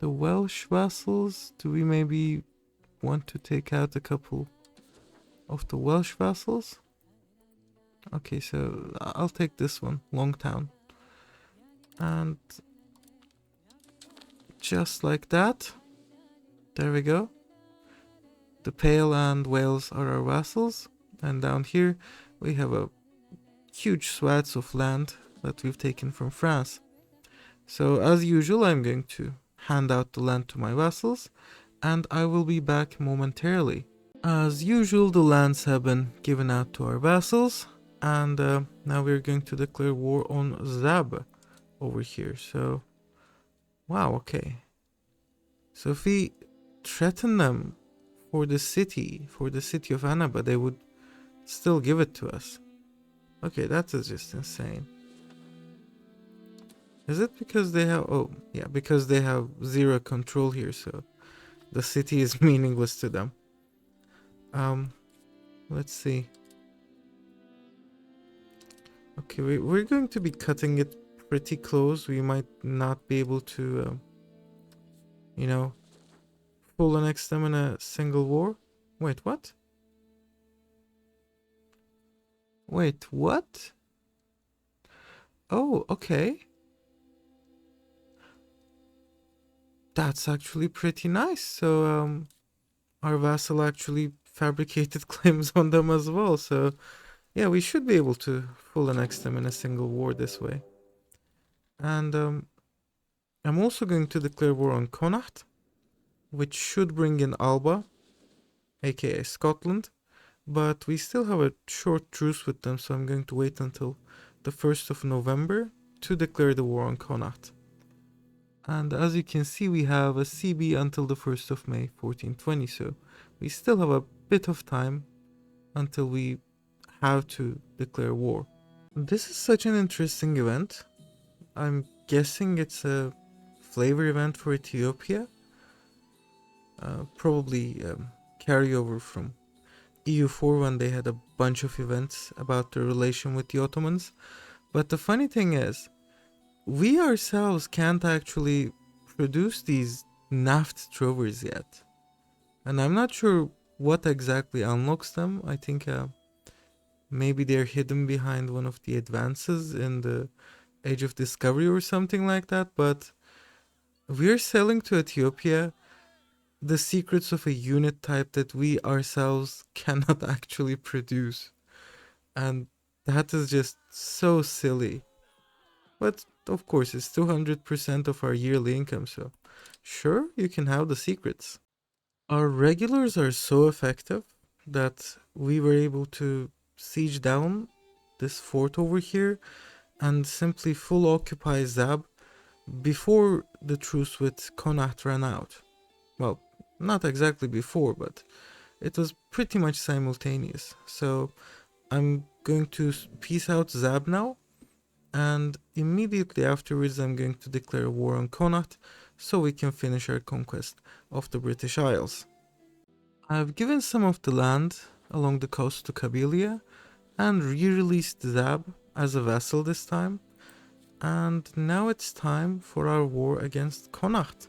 The Welsh vassals, do we maybe want to take out a couple of the Welsh vassals? Okay, so I'll take this one, Longtown. And just like that, there we go. The Pale and Wales are our vassals, and down here we have a huge swaths of land that we've taken from France. So as usual, I'm going to hand out the land to my vassals, and I will be back momentarily. As usual, the lands have been given out to our vassals, and now we're going to declare war on Zab over here. So, wow, okay. So if we threaten them for the city of Annaba, they would still give it to us. Okay, that is just insane. Is it because they have... oh, yeah, because they have zero control here, so the city is meaningless to them. Let's see. Okay, we're going to be cutting it pretty close. We might not be able to, you know, full annex them in a single war. Wait, what? Wait, what? Oh, okay. That's actually pretty nice. So, our vassal actually fabricated claims on them as well. So, yeah, we should be able to full annex them in a single war this way. And, I'm also going to declare war on Connacht, which should bring in Alba, aka Scotland. But we still have a short truce with them, so I'm going to wait until the 1st of November to declare the war on Connacht. And as you can see, we have a CB until the 1st of May 1420, so we still have a bit of time until we have to declare war. This is such an interesting event. I'm guessing it's a flavor event for Ethiopia. Probably carryover from EU4 when they had a bunch of events about their relation with the Ottomans. But the funny thing is, we ourselves can't actually produce these naft trovers yet. And I'm not sure what exactly unlocks them. I think maybe they're hidden behind one of the advances in the Age of Discovery or something like that. But we're selling to Ethiopia the secrets of a unit type that we ourselves cannot actually produce. And that is just so silly. But of course, it's 200% of our yearly income, so sure, you can have the secrets. Our regulars are so effective that we were able to siege down this fort over here and simply full occupy Zab before the truce with Connacht ran out. Well, not exactly before, but it was pretty much simultaneous. So I'm going to peace out Zab now, And immediately afterwards I'm going to declare war on Connacht so we can finish our conquest of the British Isles. I've given some of the land along the coast to Kabylia and re-released Zab as a vassal this time. And now it's time for our war against Connacht.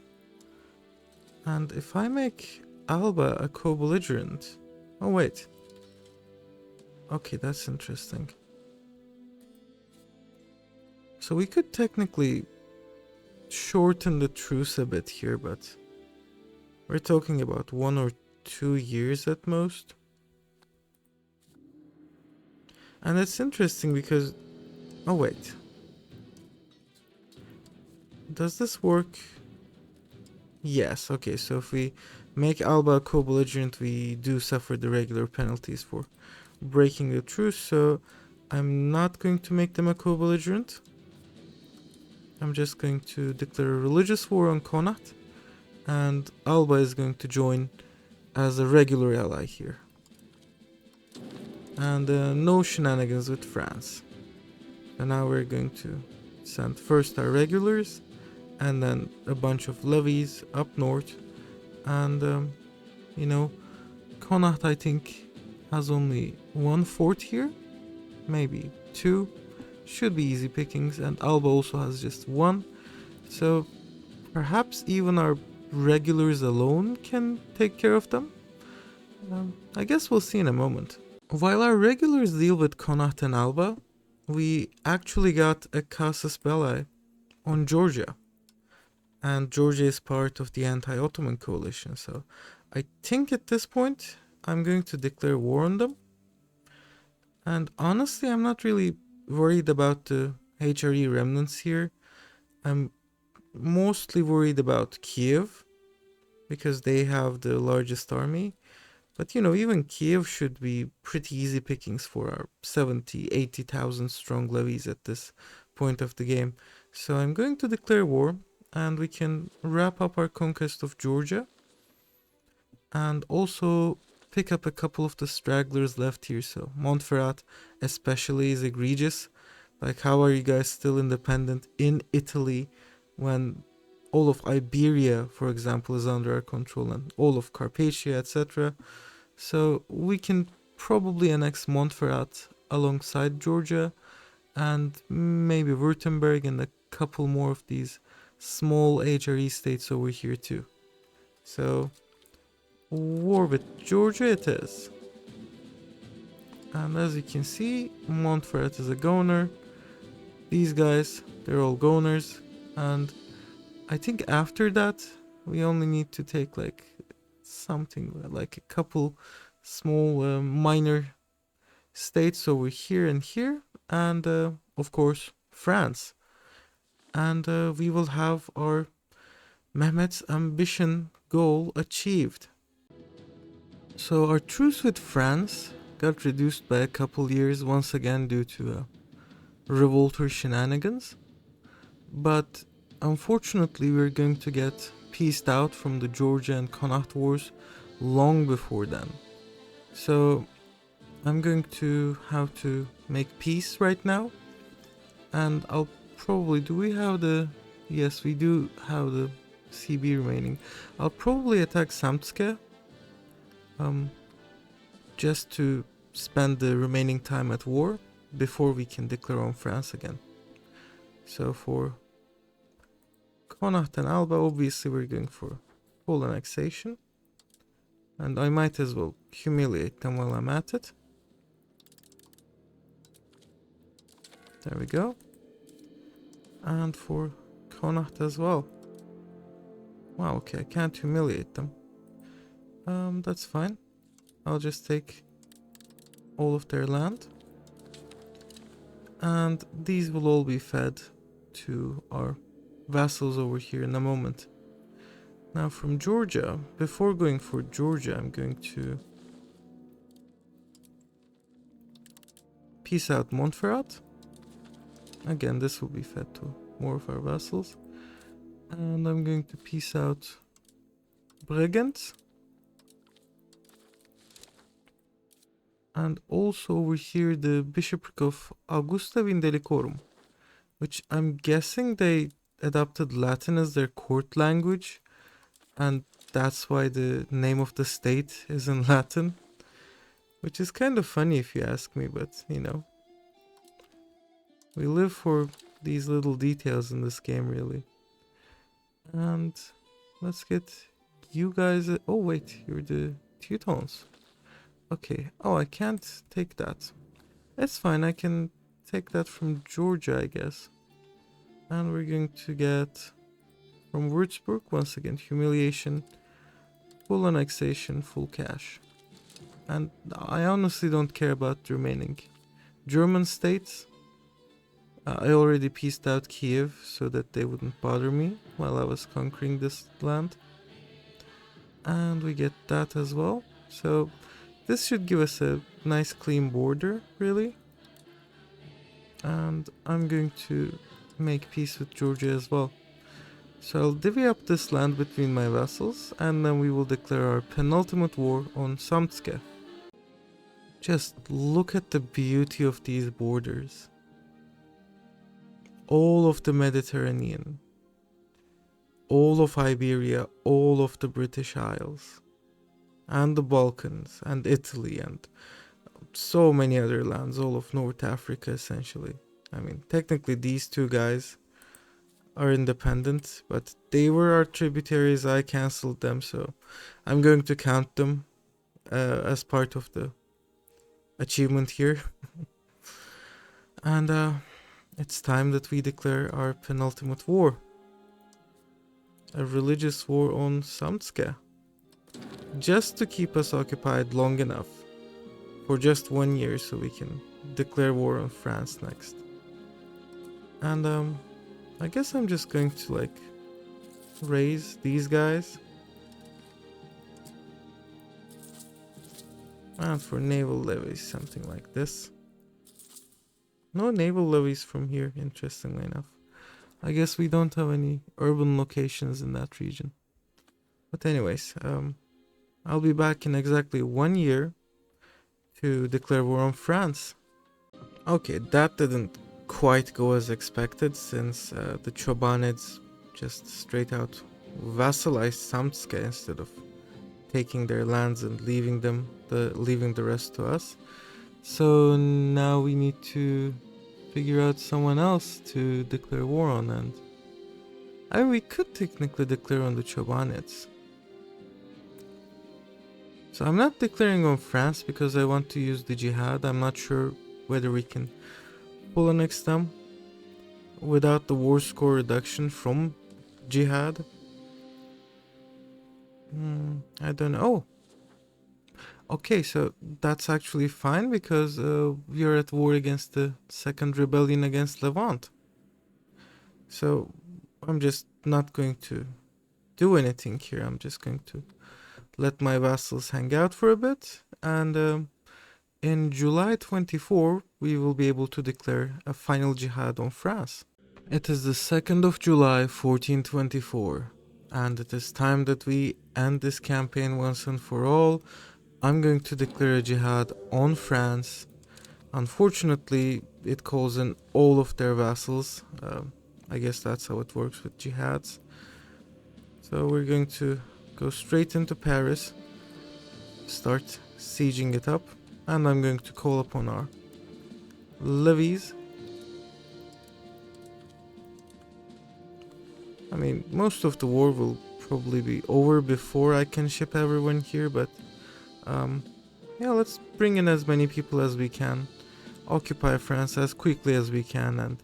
And if I make Alba a co-belligerent... Oh wait. Okay, that's interesting. So we could technically shorten the truce a bit here, but we're talking about 1 or 2 years at most. And it's interesting because... Oh wait. Does this work? Yes, okay, so if we make Alba a co-belligerent, we do suffer the regular penalties for breaking the truce, so I'm not going to make them a co-belligerent. I'm just going to declare a religious war on Connacht, and Alba is going to join as a regular ally here. And no shenanigans with France. And now we're going to send first our regulars, and then a bunch of levies up north. And, you know, Connacht, I think, has only 1 fort here. Maybe 2. Should be easy pickings. And Alba also has just 1. So perhaps even our regulars alone can take care of them. I guess we'll see in a moment. While our regulars deal with Connacht and Alba, we actually got a casus belli on Georgia. And Georgia is part of the anti-Ottoman coalition, so I think at this point I'm going to declare war on them. And honestly, I'm not really worried about the HRE remnants here. I'm mostly worried about Kiev, because they have the largest army. But you know, even Kiev should be pretty easy pickings for our 70,000-80,000 strong levies at this point of the game. So I'm going to declare war, and we can wrap up our conquest of Georgia. And also pick up a couple of the stragglers left here. So Montferrat especially is egregious. Like, how are you guys still independent in Italy when all of Iberia, for example, is under our control, and all of Carpathia, etc. So we can probably annex Montferrat alongside Georgia, and maybe Württemberg and a couple more of these small HRE states over here too. So war with Georgia it is. And as you can see, Montferrat is a goner. These guys, they're all goners. And I think after that, we only need to take like something like a couple small minor states over here and here. And of course, France. And we will have our Mehmed's ambition goal achieved. So our truce with France got reduced by a couple years once again due to revolter shenanigans. But unfortunately we're going to get pieced out from the Georgia and Connacht wars long before then. So I'm going to have to make peace right now. And I'll probably... do we have the... yes, we do have the CB remaining. I'll probably attack Samtske. Just to spend the remaining time at war before we can declare on France again. So for Connacht and Alba, obviously we're going for full annexation. And I might as well humiliate them while I'm at it. There we go. And for Connacht as well. Wow, okay, I can't humiliate them. That's fine. I'll just take all of their land. And these will all be fed to our vassals over here in a moment. Now from Georgia, before going for Georgia, I'm going to peace out Montferrat. Again, this will be fed to more of our vassals. And I'm going to peace out Bregenz. And also over here the bishopric of Augusta Vindelicorum. which I'm guessing they adopted Latin as their court language, and that's why the name of the state is in Latin, which is kind of funny if you ask me, but you know, we live for these little details in this game, really. And let's get you guys. Oh, wait, you're the Teutons. Okay. Oh, I can't take that. It's fine. I can take that from Georgia, I guess. And we're going to get from Würzburg, once again, humiliation, full annexation, full cash. And I honestly don't care about the remaining German states. I already pieced out Kiev so that they wouldn't bother me while I was conquering this land. And we get that as well. So this should give us a nice clean border, really. And I'm going to make peace with Georgia as well. So I'll divvy up this land between my vassals, and then we will declare our penultimate war on Samtske. Just look at the beauty of these borders. All of the Mediterranean, all of Iberia, all of the British Isles, and the Balkans, and Italy, and so many other lands, all of North Africa essentially. I mean, technically these two guys are independent, but they were our tributaries. I cancelled them, so I'm going to count them as part of the achievement here. And it's time that we declare our penultimate war. A religious war on Samtske. Just to keep us occupied long enough. For just 1 year, so we can declare war on France next. And I guess I'm just going to like raise these guys. And for naval levies, something like this. No naval levies from here, interestingly enough. I guess we don't have any urban locations in that region. But anyways, I'll be back in exactly 1 year to declare war on France. Okay, that didn't quite go as expected, since the Chobanids just straight out vassalized Samtske instead of taking their lands and leaving the rest to us. So now we need to figure out someone else to declare war on, and I mean, we could technically declare on the Chobanids. So I'm not declaring on France because I want to use the Jihad. I'm not sure whether we can full annex them without the war score reduction from Jihad. I don't know. Okay, so that's actually fine because we are at war against the second rebellion against Levant. So I'm just not going to do anything here. I'm just going to let my vassals hang out for a bit, and in July 24 we will be able to declare a final jihad on France. It is the 2nd of July 1424, and it is time that we end this campaign once and for all. I'm going to declare a jihad on France. Unfortunately, it calls in all of their vassals. I guess that's how it works with jihads. So we're going to go straight into Paris, start sieging it up, and I'm going to call upon our levies. I mean, most of the war will probably be over before I can ship everyone here, but yeah, let's bring in as many people as we can, occupy France as quickly as we can, and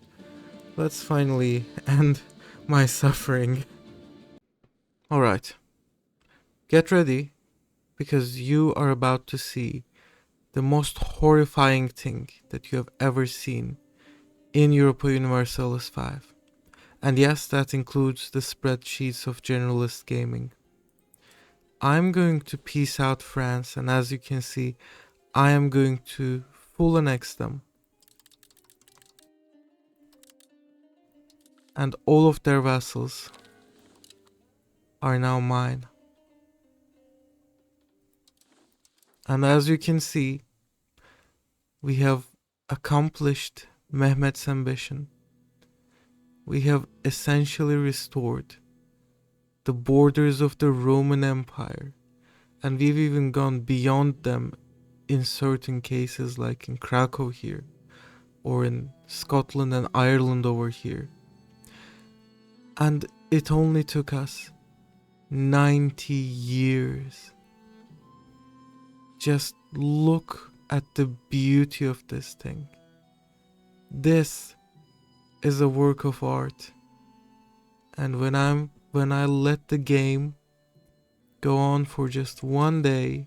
let's finally end my suffering. Alright, get ready, because you are about to see the most horrifying thing that you have ever seen in Europa Universalis 5. And yes, that includes the spreadsheets of generalist gaming. I'm going to peace out France, and as you can see, I am going to full annex them. And all of their vassals are now mine. And as you can see, we have accomplished Mehmed's ambition. We have essentially restored the borders of the Roman Empire, and we've even gone beyond them in certain cases, like in Krakow here, or in Scotland and Ireland over here. And it only took us 90 years. Just look at the beauty of this thing. This is a work of art. And when I let the game go on for just one day,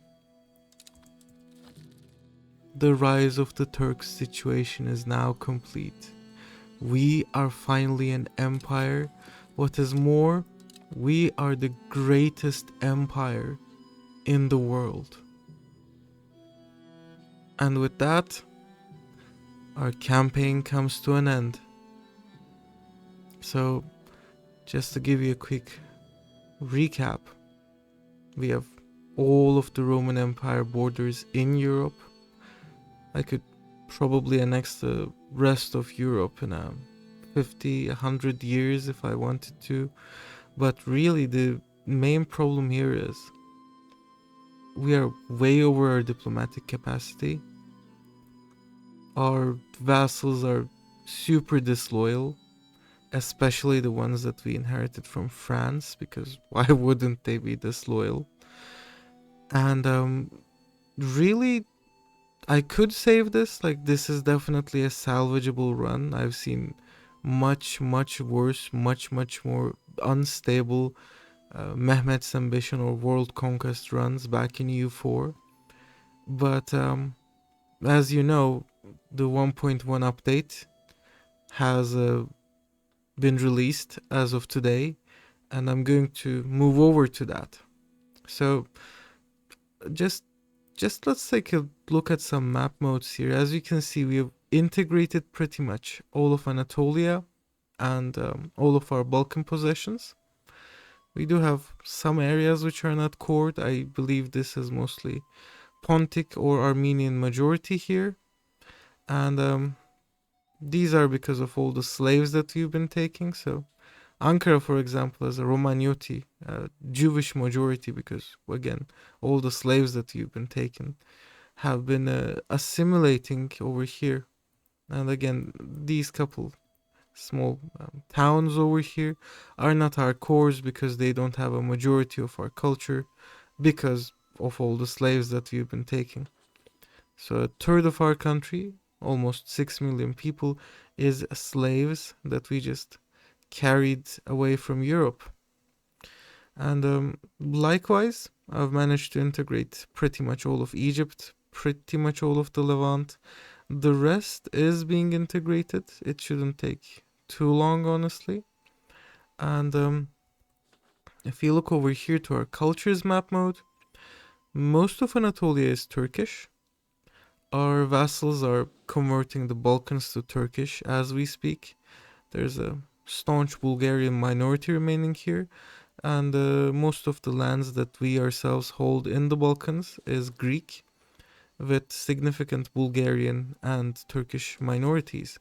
the rise of the Turks situation is now complete. We are finally an empire. What is more, we are the greatest empire in the world. And with that, our campaign comes to an end. So, just to give you a quick recap, we have all of the Roman Empire borders in Europe. I could probably annex the rest of Europe in 50, 100 years if I wanted to. But really, the main problem here is we are way over our diplomatic capacity. Our vassals are super disloyal, especially the ones that we inherited from France, because why wouldn't they be disloyal? And really, I could save this. Like, this is definitely a salvageable run. I've seen much, much worse, much, much more unstable Mehmet's Ambition or World Conquest runs back in EU4. But as you know, the 1.1 update has been released as of today, and I'm going to move over to that. So just let's take a look at some map modes here. As you can see, we have integrated pretty much all of Anatolia and all of our Balkan possessions. We do have some areas which are not cored. I believe this is mostly Pontic or Armenian majority here. And these are because of all the slaves that we've been taking. So Ankara, for example, is a Romagnoti, Jewish majority, because, again, all the slaves that you've been taking have been assimilating over here. And again, these couple small towns over here are not our cores because they don't have a majority of our culture because of all the slaves that we've been taking. So a third of our country, almost 6 million people, is slaves that we just carried away from Europe. And likewise, I've managed to integrate pretty much all of Egypt, pretty much all of the Levant. The rest is being integrated. It shouldn't take too long, honestly. And if you look over here to our cultures map mode, most of Anatolia is Turkish. Our vassals are converting the Balkans to Turkish as we speak. There's a staunch Bulgarian minority remaining here, and most of the lands that we ourselves hold in the Balkans is Greek, with significant Bulgarian and Turkish minorities.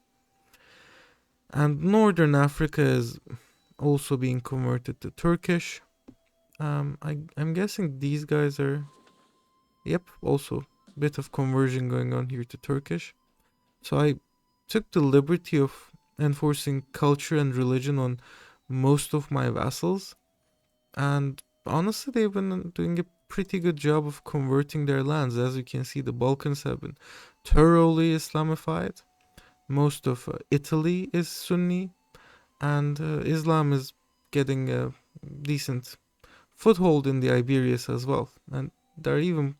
And Northern Africa is also being converted to Turkish. I'm guessing these guys are, yep, also a bit of conversion going on here to Turkish. So I took the liberty of enforcing culture and religion on most of my vassals, and honestly, they've been doing a pretty good job of converting their lands. As you can see, the Balkans have been thoroughly Islamified. Most of Italy is Sunni, and Islam is getting a decent foothold in the Iberias as well. And there are even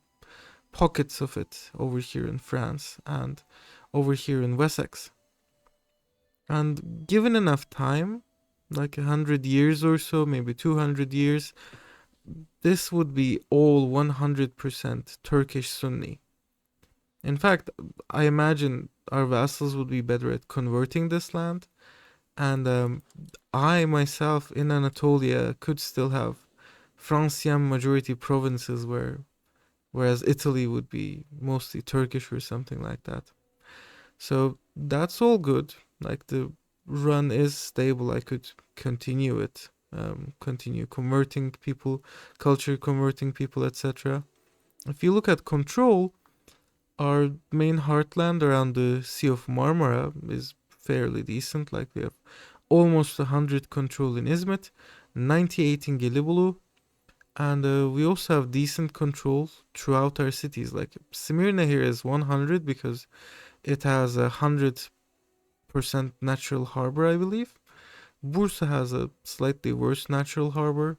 pockets of it over here in France and over here in Wessex. And given enough time, like 100 years or so, maybe 200 years, this would be all 100% Turkish Sunni. In fact, I imagine our vassals would be better at converting this land, and I myself in Anatolia could still have Francian majority provinces whereas Italy would be mostly Turkish or something like that. So that's all good. Like, the run is stable, I could continue it. Continue converting people, culture converting people, etc. If you look at control, our main heartland around the Sea of Marmara is fairly decent. Like we have almost 100 control in Izmit, 98 in Gelibolu, and we also have decent control throughout our cities. Like Smyrna here is 100 because it has 100% natural harbor, I believe. Bursa has a slightly worse natural harbor.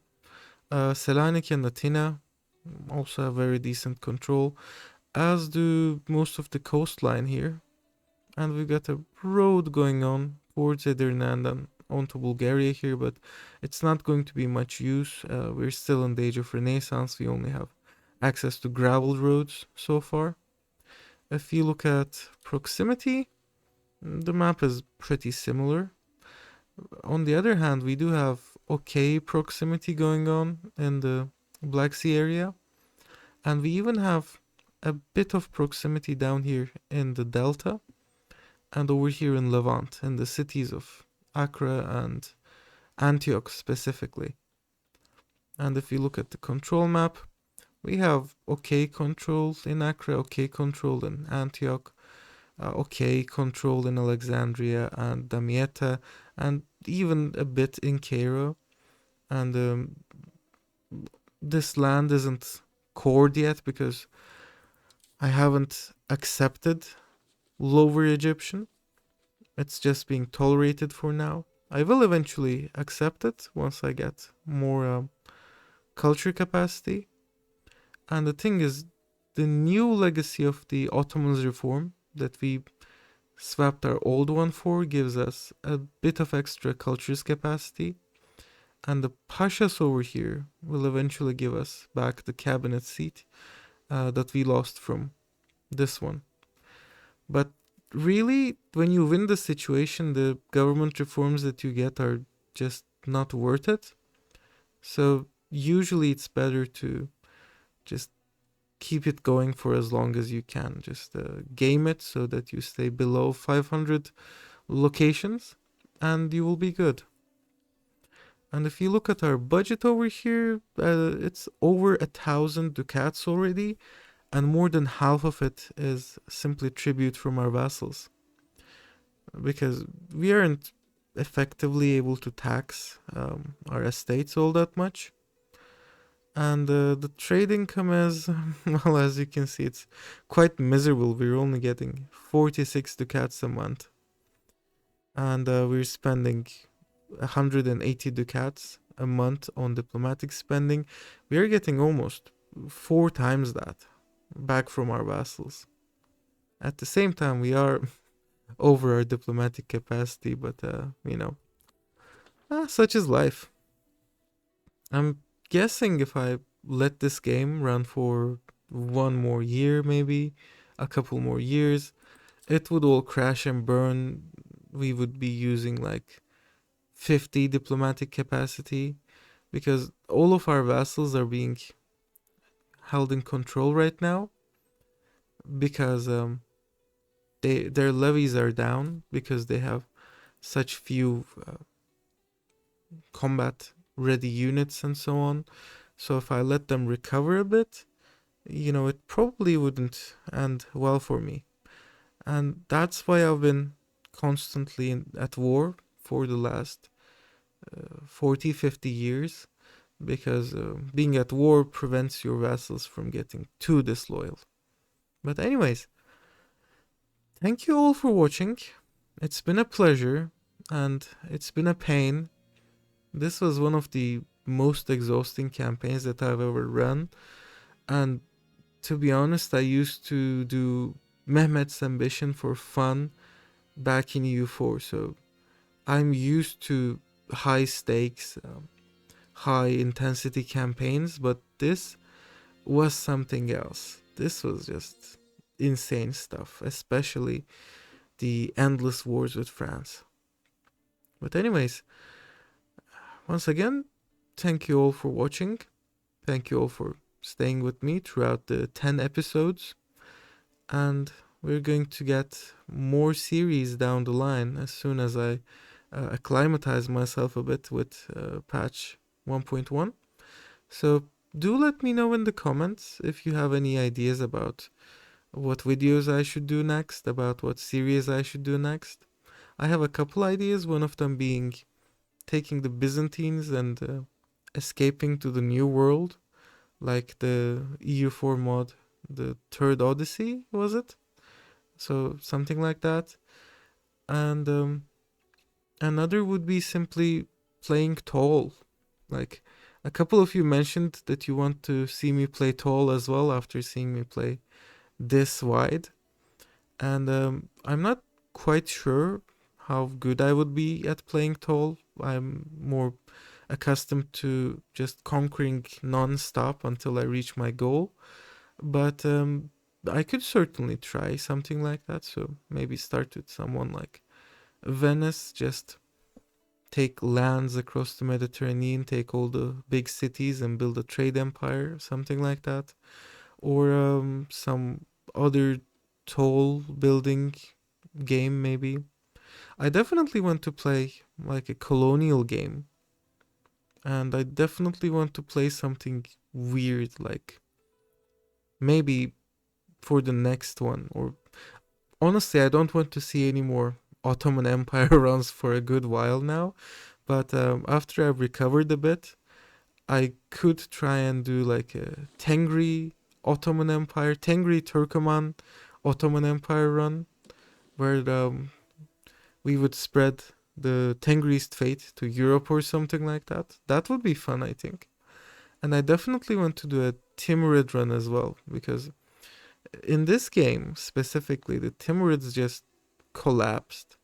Selanik and Atina also have very decent control, as do most of the coastline here. And we've got a road going on towards Edirne and onto Bulgaria here, but it's not going to be much use. We're still in the age of Renaissance. We only have access to gravel roads so far. If you look at proximity, the map is pretty similar. On the other hand, we do have okay proximity going on in the Black Sea area, and we even have a bit of proximity down here in the Delta and over here in Levant, in the cities of Accra and Antioch specifically. And if you look at the control map, we have okay control in Accra, okay control in Antioch, okay control in Alexandria and Damietta, and even a bit in Cairo. And this land isn't cored yet because I haven't accepted Lower Egyptian. It's just being tolerated for now. I will eventually accept it once I get more culture capacity. And the thing is, the new legacy of the Ottomans reform that we swapped our old one for gives us a bit of extra cultures capacity. And the Pashas over here will eventually give us back the cabinet seat that we lost from this one. But really, when you win the situation, the government reforms that you get are just not worth it. So usually it's better to just keep it going for as long as you can. Just game it so that you stay below 500 locations and you will be good. And if you look at our budget over here, it's over 1,000 ducats already, and more than half of it is simply tribute from our vassals. Because we aren't effectively able to tax our estates all that much. And the trade income is, well, as you can see, it's quite miserable. We're only getting 46 ducats a month. And we're spending 180 ducats a month on diplomatic spending. We are getting almost 4 times that back from our vassals. At the same time, we are over our diplomatic capacity, but such is life. I'm guessing if I let this game run for one more year, maybe a couple more years, it would all crash and burn. We would be using like 50 diplomatic capacity because all of our vassals are being held in control right now because their levies are down because they have such few combat ready units and so on. So if I let them recover a bit, it probably wouldn't end well for me. And that's why I've been constantly at war for the last 40, 50 years, because being at war prevents your vassals from getting too disloyal. But anyways, thank you all for watching. It's been a pleasure, and it's been a pain. This was one of the most exhausting campaigns that I've ever run, and to be honest, I used to do Mehmet's Ambition for fun back in EU4, so I'm used to high stakes, high intensity campaigns, but this was something else. This was just insane stuff, especially the endless wars with France. But anyways, once again, thank you all for watching. Thank you all for staying with me throughout the 10 episodes. And we're going to get more series down the line as soon as I acclimatize myself a bit with patch 1.1. So do let me know in the comments if you have any ideas about what videos I should do next, about what series I should do next. I have a couple ideas, one of them being taking the Byzantines and escaping to the new world, like the EU4 mod, the third Odyssey, was it? So something like that. And another would be simply playing tall. Like a couple of you mentioned that you want to see me play tall as well after seeing me play this wide. And I'm not quite sure how good I would be at playing tall. I'm more accustomed to just conquering non-stop until I reach my goal. But I could certainly try something like that. So maybe start with someone like Venice, just take lands across the Mediterranean, take all the big cities and build a trade empire, something like that. Or some other tall building game, maybe. I definitely want to play like a colonial game. And I definitely want to play something weird, like maybe for the next one. Or honestly, I don't want to see any more Ottoman Empire runs for a good while now. But after I've recovered a bit, I could try and do like a Tengri Ottoman Empire, Tengri Turkoman Ottoman Empire run, where we would spread the Tengri's fate to Europe or something like that. That would be fun, I think. And I definitely want to do a Timurid run as well, because in this game specifically, the Timurids just collapsed.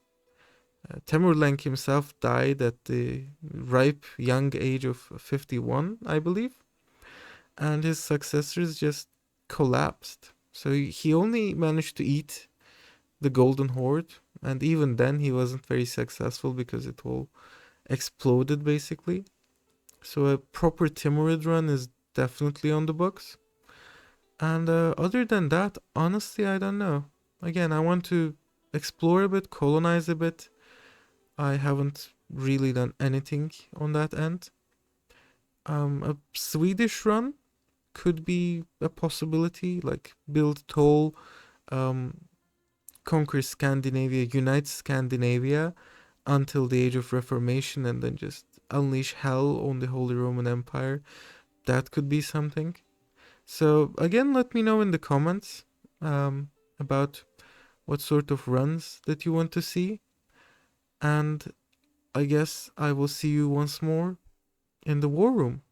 Temurlenk himself died at the ripe young age of 51, I believe, and his successors just collapsed. So he only managed to eat the Golden Horde, and even then he wasn't very successful because it all exploded basically. So a proper Timurid run is definitely on the books. And other than that, honestly, I don't know. Again, I want to explore a bit, colonize a bit. I haven't really done anything on that end. A Swedish run could be a possibility, like build tall, um, conquer Scandinavia, unite Scandinavia until the Age of Reformation, and then just unleash hell on the Holy Roman Empire. That could be something. So again, let me know in the comments about what sort of runs that you want to see. And I guess I will see you once more in the war room.